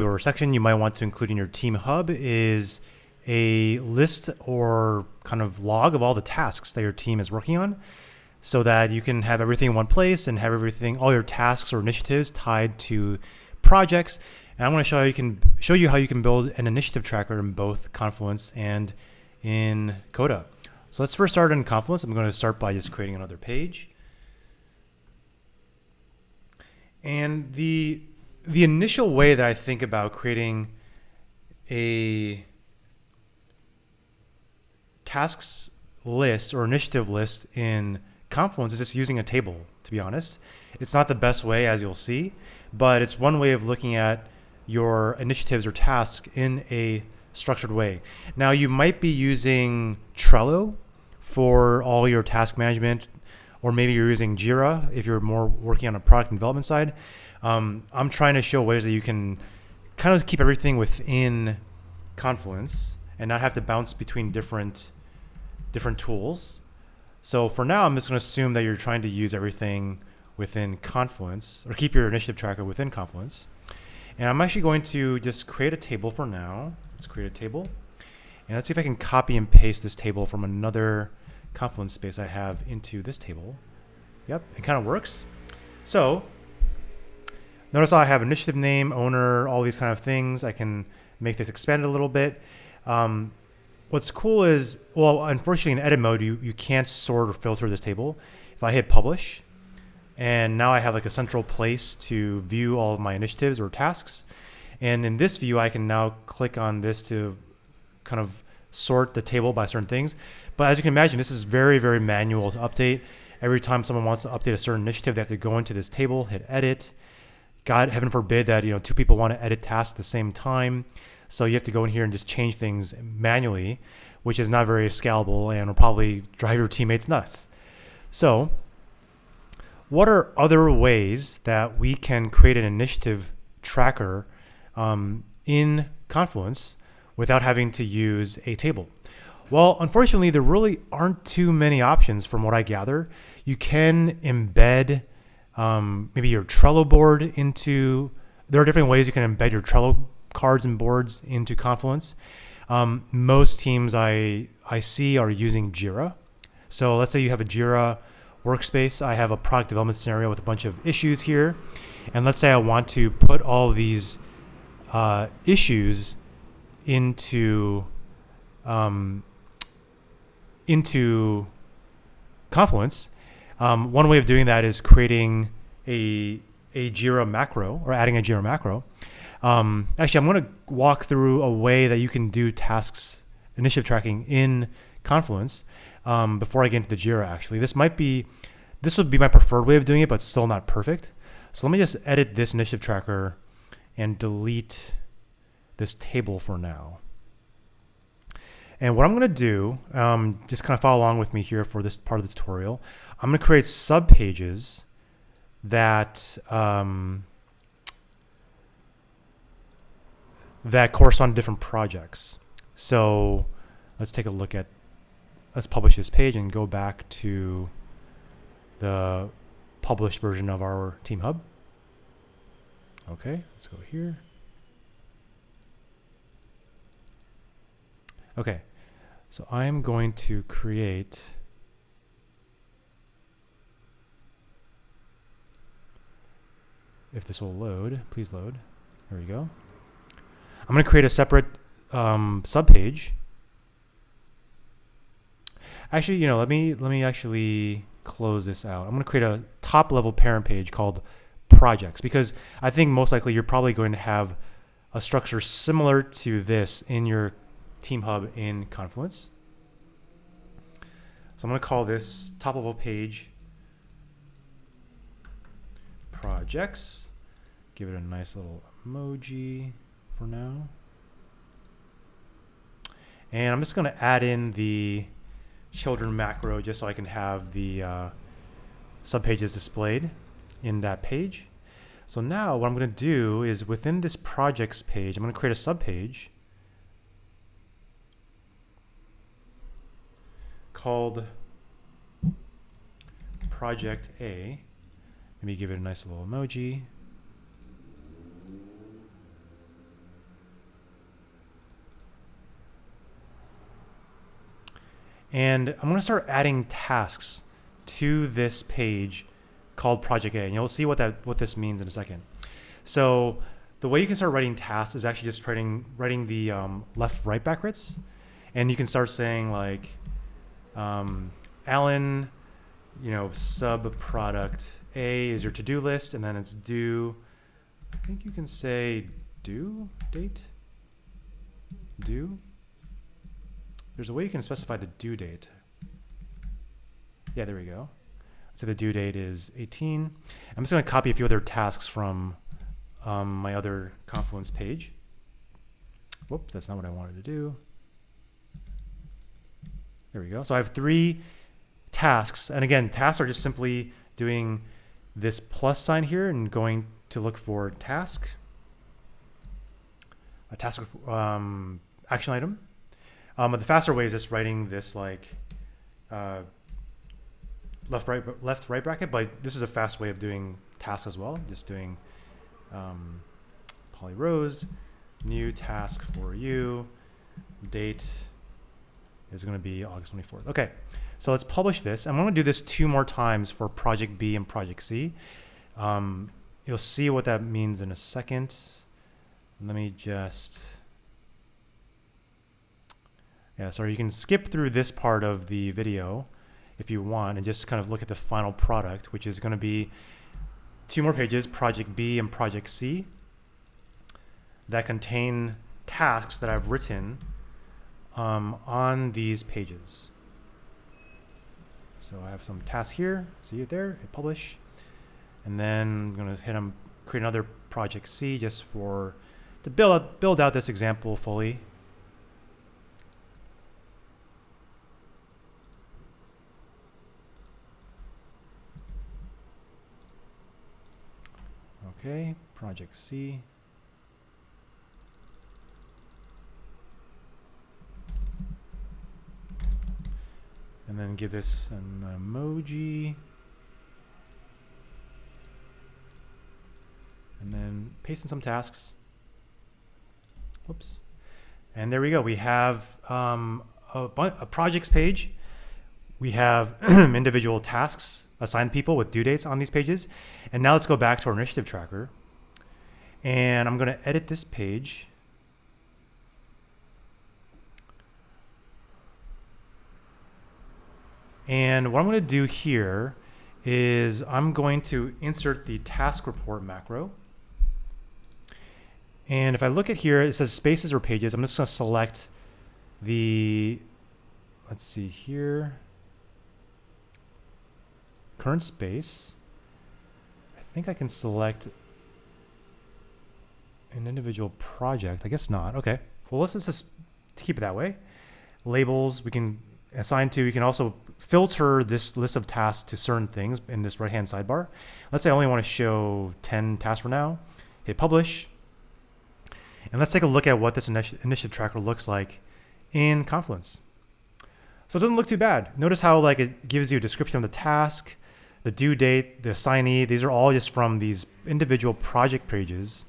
or section you might want to include in your team hub is a list or kind of log of all the tasks that your team is working on, so that you can have everything in one place and have everything, all your tasks or initiatives tied to projects. And I'm going to show you how you can build an initiative tracker in both Confluence and in Coda. So let's first start in Confluence. I'm going to start by just creating another page. And the initial way that I think about creating a tasks list or initiative list in Confluence is just using a table, to be honest. It's not the best way, as you'll see, but it's one way of looking at your initiatives or tasks in a structured way. Now, you might be using Trello for all your task management, or maybe you're using Jira if you're more working on a product development side. I'm trying to show ways that you can kind of keep everything within Confluence and not have to bounce between different tools. So for now, I'm just going to assume that you're trying to use everything within Confluence, or keep your initiative tracker within Confluence. And I'm actually going to just create a table for now. Let's create a table. And let's see if I can copy and paste this table from another Confluence space I have into this table. Yep, it kind of works. So notice I have initiative name, owner, all these kind of things. I can make this expanded a little bit. What's cool is, well, unfortunately in edit mode, you can't sort or filter this table. If I hit publish, and now I have like a central place to view all of my initiatives or tasks. And in this view, I can now click on this to kind of sort the table by certain things. But as you can imagine, this is very, very manual to update. Every time someone wants to update a certain initiative, they have to go into this table, hit edit. God, heaven forbid that two people want to edit tasks at the same time. So you have to go in here and just change things manually, which is not very scalable and will probably drive your teammates nuts. So what are other ways that we can create an initiative tracker in Confluence without having to use a table? Well, unfortunately, there really aren't too many options from what I gather. You can embed maybe your Trello board into, there are different ways you can embed your Trello cards and boards into Confluence. Most teams I see are using Jira. So let's say you have a Jira workspace. I have a product development scenario with a bunch of issues here. And let's say I want to put all these issues into Confluence. One way of doing that is creating a Jira macro, or adding a Jira macro. Actually, I'm going to walk through a way that you can do tasks initiative tracking in Confluence before I get into the Jira. Actually, this would be my preferred way of doing it, but still not perfect. So let me just edit this initiative tracker and delete this table for now. And what I'm going to do, just kind of follow along with me here for this part of the tutorial. I'm going to create subpages that that correspond to different projects. So let's take a look at, let's publish this page and go back to the published version of our team hub. Okay, let's go here. Okay, so I'm going to create if this will load, please load. There we go. I'm going to create a separate subpage. Actually, let me actually close this out. I'm going to create a top level parent page called projects, because I think most likely you're probably going to have a structure similar to this in your team hub in Confluence. So I'm going to call this top level page projects. Give it a nice little emoji for now. And I'm just going to add in the children macro just so I can have the subpages displayed in that page. So now what I'm going to do is within this projects page, I'm going to create a subpage called Project A. Let me give it a nice little emoji. And I'm going to start adding tasks to this page called Project A. And you'll see what this means in a second. So the way you can start writing tasks is actually just writing the left-right brackets. And you can start saying like, Alan, sub product A is your to-do list, and then it's due. I think you can say due date. Due. There's a way you can specify the due date. Yeah, there we go. So the due date is 18. I'm just going to copy a few other tasks from my other Confluence page. Whoops, that's not what I wanted to do. There we go. So I have 3 tasks. And again, tasks are just simply doing this plus sign here and going to look for task, a task action item. But the faster way is just writing this like left right bracket. But this is a fast way of doing tasks as well. Just doing poly rows, new task for you, date is going to be August 24th. Okay, so let's publish this. I'm going to do this 2 more times for Project B and Project C. You'll see what that means in a second. Let me just... Yeah, sorry, you can skip through this part of the video if you want and just kind of look at the final product, which is going to be 2 more pages, Project B and Project C, that contain tasks that I've written on these pages. So I have some tasks here. See it there? Hit publish. And then I'm going to create another Project C just to build out this example fully. Okay, Project C. And then give this an emoji. And then paste in some tasks. Whoops. And there we go. We have a projects page. We have individual tasks, assigned people with due dates on these pages. And now let's go back to our initiative tracker. And I'm going to edit this page. And what I'm going to do here is I'm going to insert the task report macro. And if I look at here, it says spaces or pages. I'm just going to select the, let's see here, current space. I think I can select an individual project. I guess not. Okay. Well, let's just keep it that way. Labels we can assign to. You can also filter this list of tasks to certain things in this right-hand sidebar. Let's say I only want to show 10 tasks for now. Hit publish. And let's take a look at what this initiative tracker looks like in Confluence. So it doesn't look too bad. Notice how it gives you a description of the task, the due date, the assignee. These are all just from these individual project pages.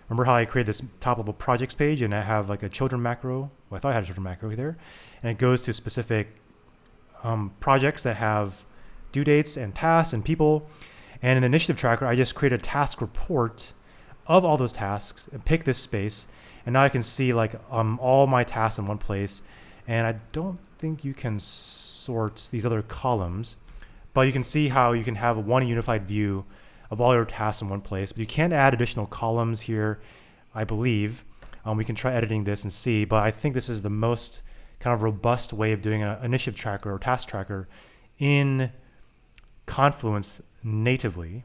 Remember how I created this top level projects page and I have a children macro? Well, I thought I had a children macro there. And it goes to specific projects that have due dates and tasks and people. And in the initiative tracker, I just create a task report of all those tasks and pick this space. And now I can see all my tasks in one place. And I don't think you can sort these other columns, but you can see how you can have one unified view of all your tasks in one place. But you can add additional columns here, I believe. We can try editing this and see, but I think this is the most kind of robust way of doing an initiative tracker or task tracker in Confluence natively.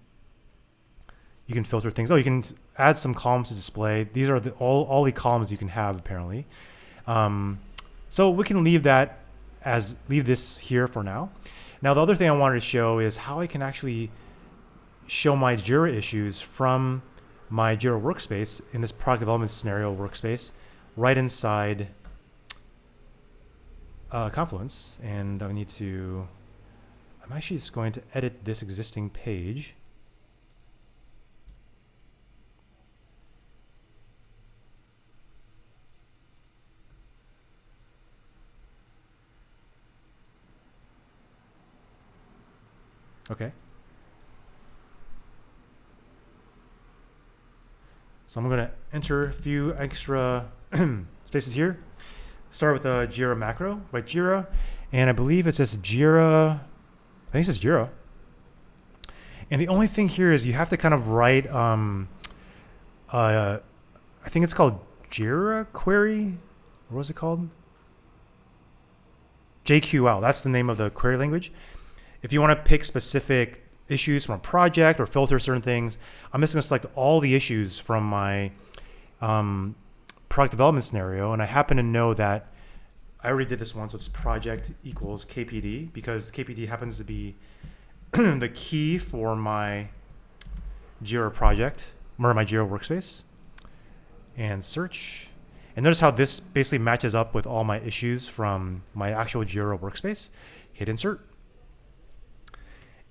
You can filter things. Oh, you can add some columns to display. These are all the columns you can have apparently. So we can leave this here for now. Now the other thing I wanted to show is how I can actually show my Jira issues from my Jira workspace in this product development scenario workspace right inside Confluence. And I'm actually just going to edit this existing page. Okay. So I'm going to enter a few extra spaces here. Start with a Jira macro, right? Jira. And I believe it says Jira. I think it says Jira. And the only thing here is you have to kind of write, I think it's called Jira query. What was it called? JQL. That's the name of the query language. If you want to pick specific issues from a project or filter certain things, I'm just going to select all the issues from my product development scenario. And I happen to know that I already did this one, so it's project equals KPD, because KPD happens to be the key for my Jira project, or my Jira workspace. And search. And notice how this basically matches up with all my issues from my actual Jira workspace. Hit insert.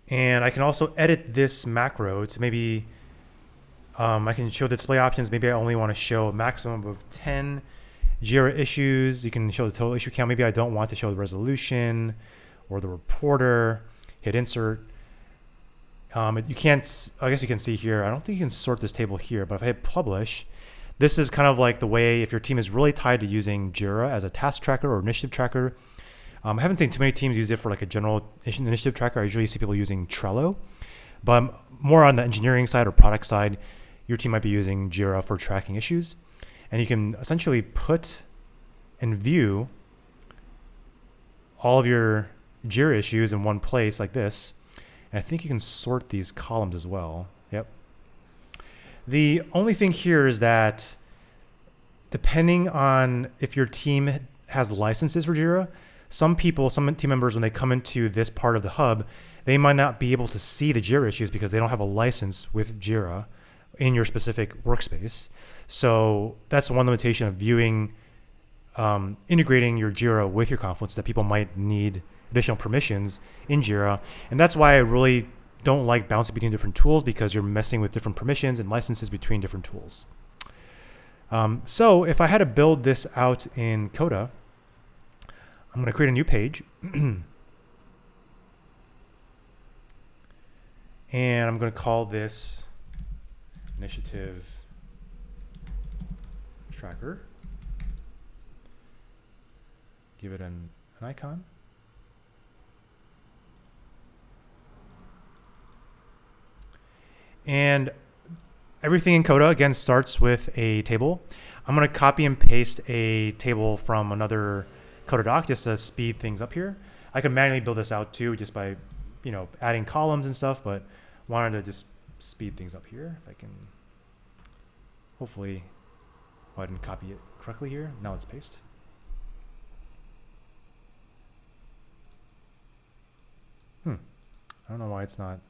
And I can also edit this macro to maybe, I can show the display options. Maybe I only want to show a maximum of 10 Jira issues. You can show the total issue count. Maybe I don't want to show the resolution or the reporter. Hit insert. You can't, I guess you can see here, I don't think you can sort this table here, but if I hit publish, this is kind of like the way if your team is really tied to using Jira as a task tracker or initiative tracker. I haven't seen too many teams use it for like a general initiative tracker. I usually see people using Trello, but more on the engineering side or product side, your team might be using Jira for tracking issues. And you can essentially put and view all of your Jira issues in one place like this. And I think you can sort these columns as well. Yep. The only thing here is that depending on if your team has licenses for Jira, some people, some team members, when they come into this part of the hub, they might not be able to see the Jira issues because they don't have a license with Jira in your specific workspace. So that's one limitation of viewing, integrating your Jira with your Confluence, that people might need additional permissions in Jira. And that's why I really don't like bouncing between different tools, because you're messing with different permissions and licenses between different tools. So if I had to build this out in Coda, I'm going to create a new page. And I'm going to call this initiative tracker. Give it an icon. And everything in Coda, again, starts with a table. I'm going to copy and paste a table from another Coda doc just to speed things up here. I can manually build this out too, just by, adding columns and stuff, but wanted to just speed things up here. If I can, hopefully, I didn't copy it correctly here. Now let's paste. I don't know why it's not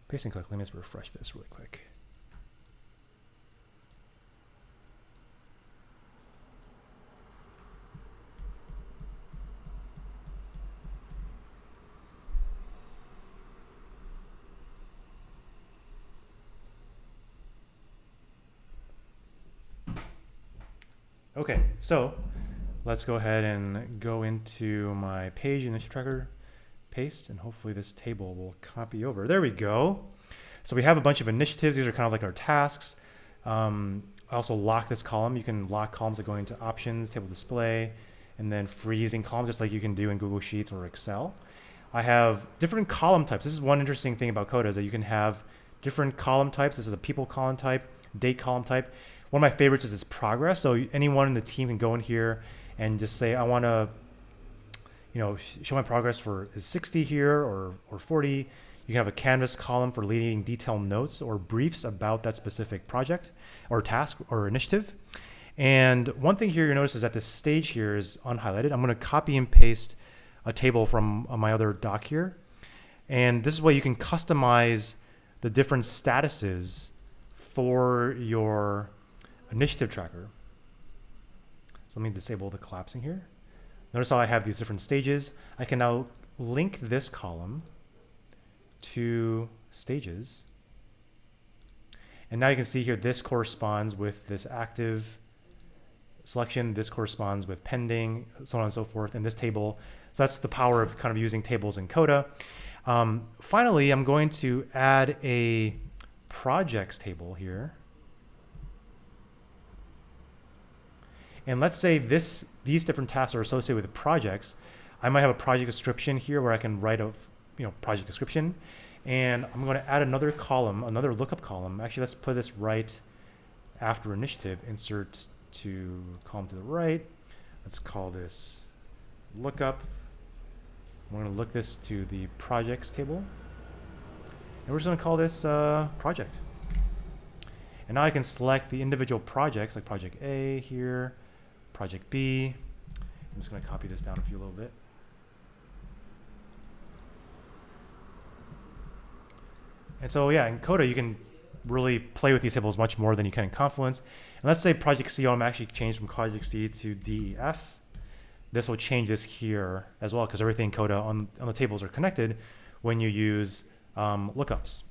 pasting correctly. Let me just refresh this really quick. Okay, so let's go ahead and go into my page initiative tracker, paste, and hopefully this table will copy over. There we go. So we have a bunch of initiatives. These are kind of like our tasks. I also lock this column. You can lock columns that go into options, table display, and then freezing columns, just like you can do in Google Sheets or Excel. I have different column types. This is one interesting thing about Coda, is that you can have different column types. This is a people column type, date column type. One of my favorites is this progress. So anyone in the team can go in here and just say, I want to, show my progress for is 60 here or 40. You can have a canvas column for leading detailed notes or briefs about that specific project or task or initiative. And one thing here you notice is that this stage here is unhighlighted. I'm going to copy and paste a table from my other doc here. And this is where you can customize the different statuses for your initiative tracker. So let me disable the collapsing here. Notice how I have these different stages. I can now link this column to stages. And now you can see here, this corresponds with this active selection. This corresponds with pending, so on and so forth in this table. So that's the power of kind of using tables in Coda. Finally, I'm going to add a projects table here. And let's say these different tasks are associated with projects. I might have a project description here where I can write a project description. And I'm going to add another column, another lookup column. Actually, let's put this right after initiative. Insert to column to the right. Let's call this lookup. We're going to look this to the projects table. And we're just going to call this project. And now I can select the individual projects, like project A here, project B. I'm just going to copy this down a little bit. And so yeah, in Coda, you can really play with these tables much more than you can in Confluence. And let's say project C, I'm actually changed from project C to DEF. This will change this here as well, because everything in Coda on the tables are connected when you use lookups.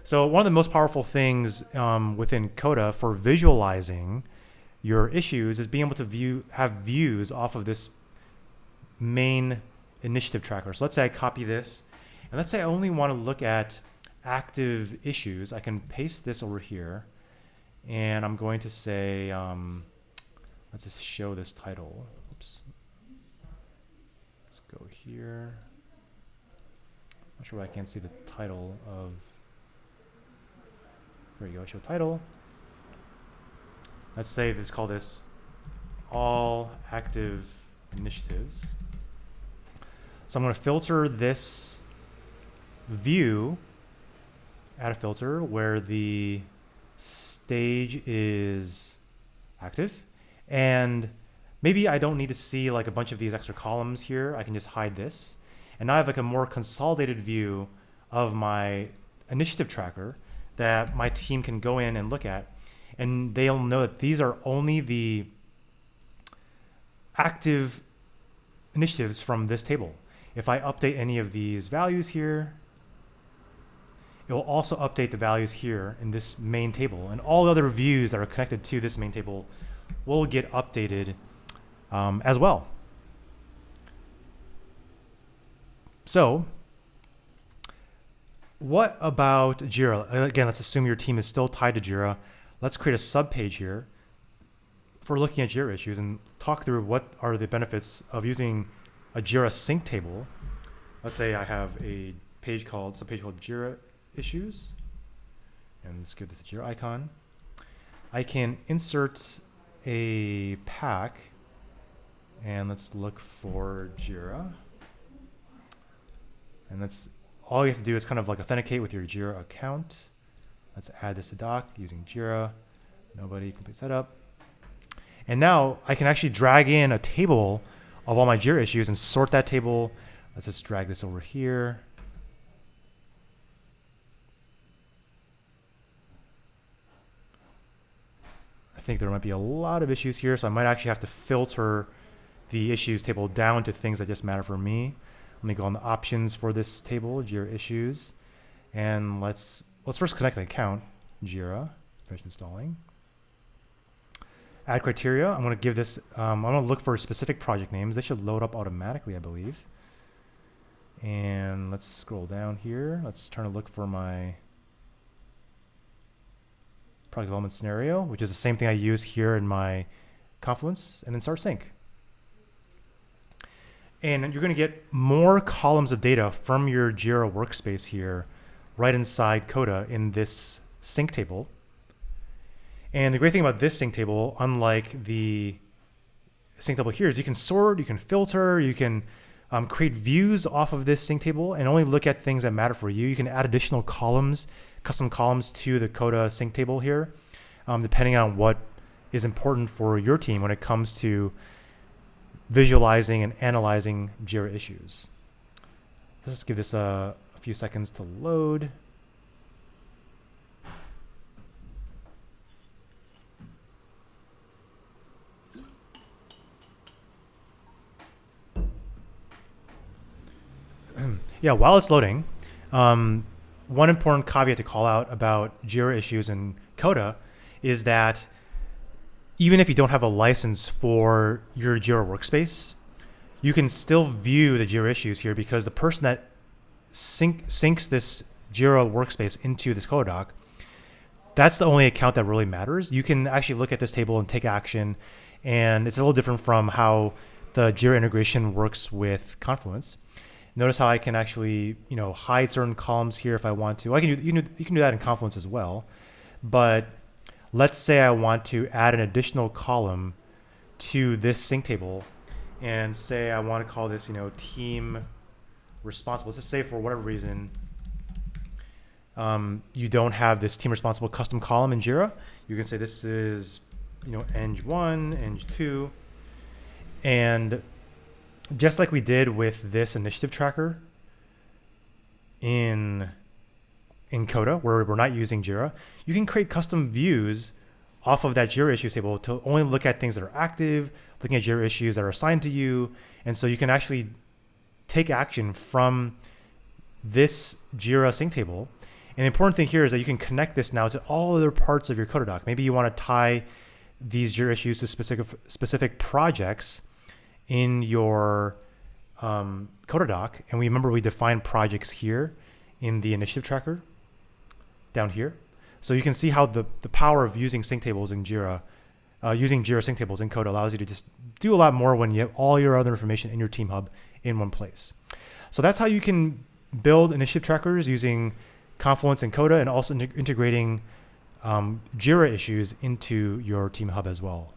So one of the most powerful things within Coda for visualizing your issues is being able to have views off of this main initiative tracker. So let's say I copy this, and let's say I only want to look at active issues. I can paste this over here, and I'm going to say, let's just show this title. Oops. Let's go here. Not sure why I can't see the title of. There you go, show title. Let's say let's call this all active initiatives. So I'm going to filter this view, add a filter where the stage is active. And maybe I don't need to see like a bunch of these extra columns here. I can just hide this. And now I have like a more consolidated view of my initiative tracker that my team can go in and look at. And they'll know that these are only the active initiatives from this table. If I update any of these values here, it will also update the values here in this main table. And all the other views that are connected to this main table will get updated as well. So what about Jira? Again, let's assume your team is still tied to Jira. Let's create a subpage here for looking at Jira issues and talk through what are the benefits of using a Jira sync table. Let's say I have a subpage called Jira issues, and let's give this a Jira icon. I can insert a pack, and let's look for Jira. And that's all you have to do is kind of like authenticate with your Jira account. Let's add this to doc using Jira. Nobody, complete setup. And now I can actually drag in a table of all my Jira issues and sort that table. Let's just drag this over here. I think there might be a lot of issues here, so I might actually have to filter the issues table down to things that just matter for me. Let me go on the options for this table, Jira issues, and let's first connect an account, Jira, finish installing. Add criteria. I'm going to give this, I'm going to look for specific project names. They should load up automatically, I believe. And let's scroll down here. Let's turn to look for my product development scenario, which is the same thing I use here in my Confluence, and then start sync. And you're going to get more columns of data from your Jira workspace here right inside Coda in this sync table. And the great thing about this sync table, unlike the sync table here, is you can sort, you can filter, you can create views off of this sync table and only look at things that matter for you. You can add additional columns, custom columns to the Coda sync table here, depending on what is important for your team when it comes to visualizing and analyzing Jira issues. Let's give this a few seconds to load. Yeah, while it's loading, one important caveat to call out about Jira issues in Coda is that even if you don't have a license for your Jira workspace, you can still view the Jira issues here because the person that syncs this Jira workspace into this Coda doc, that's the only account that really matters. You can actually look at this table and take action, and it's a little different from how the Jira integration works with Confluence. Notice how I can actually, hide certain columns here if I want to. You can do that in Confluence as well. But let's say I want to add an additional column to this sync table, and say I want to call this, team responsible. Let's just say for whatever reason, you don't have this team responsible custom column in Jira. You can say this is, eng1, eng2, and just like we did with this initiative tracker in Coda, where we're not using Jira, you can create custom views off of that Jira issues table to only look at things that are active, looking at Jira issues that are assigned to you. And so you can actually take action from this Jira sync table. And the important thing here is that you can connect this now to all other parts of your Coda doc. Maybe you want to tie these Jira issues to specific projects in your Coda doc. And remember we defined projects here in the initiative tracker down here. So you can see how the power of using sync tables in Jira, using Jira sync tables in Coda allows you to just do a lot more when you have all your other information in your team hub in one place. So that's how you can build initiative trackers using Confluence and Coda, and also integrating Jira issues into your team hub as well.